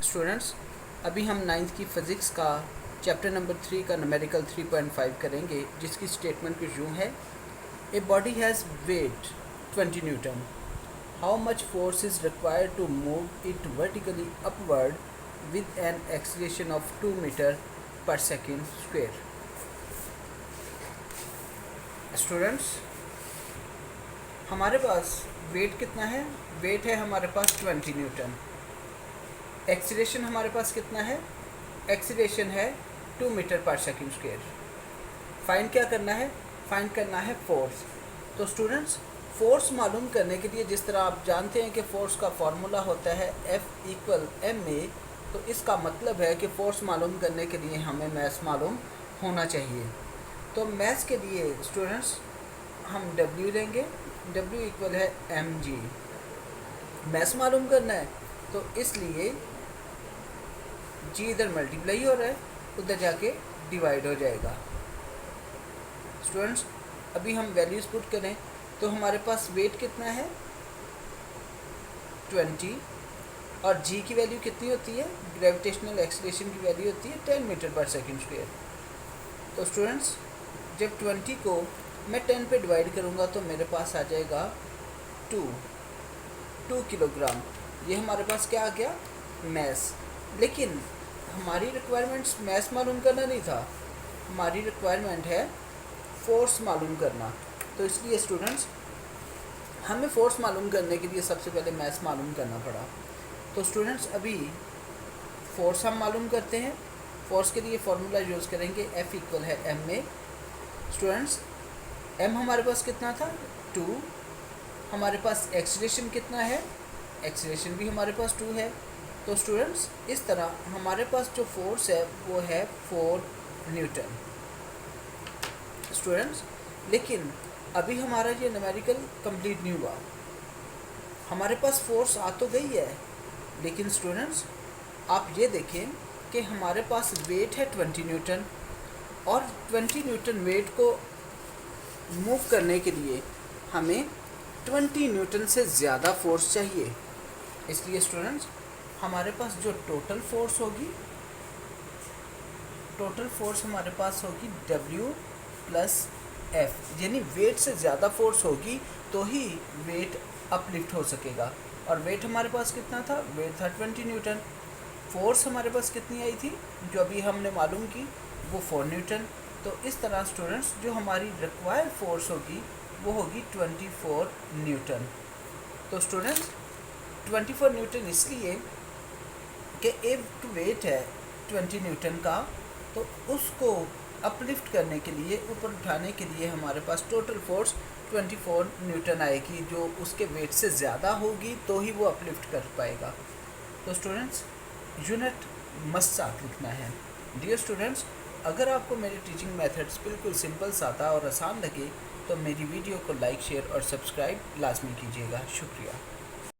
Students, अभी हम ninth की फ़िज़िक्स का चैप्टर नंबर 3 का न्यूमेरिकल 3.5 करेंगे, जिसकी स्टेटमेंट कुछ यूँ है। A body has weight 20 newton. How much force is required to move it vertically upward with an acceleration of 2 metre per second square. Students, हमारे पास वेट कितना है? वेट है हमारे पास 20 न्यूटन। एक्सीलरेशन हमारे पास कितना है? एक्सीलरेशन है 2 metre per second square. Find क्या करना है? फाइंड करना है फोर्स। तो स्टूडेंट्स, फोर्स मालूम करने के लिए जिस तरह आप जानते हैं कि फोर्स का फॉर्मूला होता है F=ma, तो इसका मतलब है कि फोर्स मालूम करने के लिए हमें मैस मालूम होना चाहिए। तो मैस के लिए स्टूडेंट्स हम W लेंगे। W=mg। मैस मालूम करना है तो इसलिए जी इधर मल्टीप्लाई हो रहा है, उधर जाके डिवाइड हो जाएगा। स्टूडेंट्स, अभी हम वैल्यूज़ पुट करें तो हमारे पास वेट कितना है? 20, और जी की वैल्यू कितनी होती है? ग्रेविटेशनल एक्सीलरेशन की वैल्यू होती है 10 मीटर पर सेकेंड स्क्वेयर। तो स्टूडेंट्स, जब 20 को मैं 10 पे डिवाइड करूँगा तो मेरे पास आ जाएगा 2 किलोग्राम। ये हमारे पास क्या आ गया? मैस। लेकिन हमारी रिक्वायरमेंट्स मैस मालूम करना नहीं था, हमारी रिक्वायरमेंट है फोर्स मालूम करना। तो इसलिए स्टूडेंट्स, हमें फोर्स मालूम करने के लिए सबसे पहले मैस मालूम करना पड़ा। तो स्टूडेंट्स, अभी फोर्स हम मालूम करते हैं। फोर्स के लिए फॉर्मूला यूज़ करेंगे, F=ma। स्टूडेंट्स, m हमारे पास कितना था? 2। हमारे पास एक्सीलरेशन कितना है? एक्सीलरेशन भी हमारे पास 2 है। तो स्टूडेंट्स, इस तरह हमारे पास जो फोर्स है वो है 4 न्यूटन। स्टूडेंट्स, लेकिन अभी हमारा ये न्यूमेरिकल कंप्लीट नहीं हुआ। हमारे पास फोर्स आ तो गई है, लेकिन स्टूडेंट्स आप ये देखें कि हमारे पास वेट है 20 न्यूटन, और 20 न्यूटन वेट को मूव करने के लिए हमें 20 न्यूटन से ज़्यादा फोर्स चाहिए। इसलिए स्टूडेंट्स, हमारे पास जो टोटल फोर्स होगी, टोटल फोर्स हमारे पास होगी W+F, यानी वेट से ज़्यादा फोर्स होगी तो ही वेट अपलिफ्ट हो सकेगा। और वेट हमारे पास कितना था? वेट था 20 न्यूटन। फोर्स हमारे पास कितनी आई थी जो अभी हमने मालूम की? वो 4 न्यूटन। तो इस तरह स्टूडेंट्स, जो हमारी रिक्वायर्ड फोर्स होगी वो होगी 24 न्यूटन। तो स्टूडेंट्स, 24 न्यूटन इसलिए कि एक वेट है 20 न्यूटन का, तो उसको अपलिफ्ट करने के लिए, ऊपर उठाने के लिए हमारे पास टोटल फोर्स 24 न्यूटन आएगी, जो उसके वेट से ज़्यादा होगी तो ही वो अपलिफ्ट कर पाएगा। तो स्टूडेंट्स, यूनिट मस्ट साथ लिखना है। डियर स्टूडेंट्स, अगर आपको मेरे टीचिंग मेथड्स बिल्कुल सिंपल, सादा और आसान लगे तो मेरी वीडियो को लाइक, शेयर और सब्सक्राइब लाजमी कीजिएगा। शुक्रिया।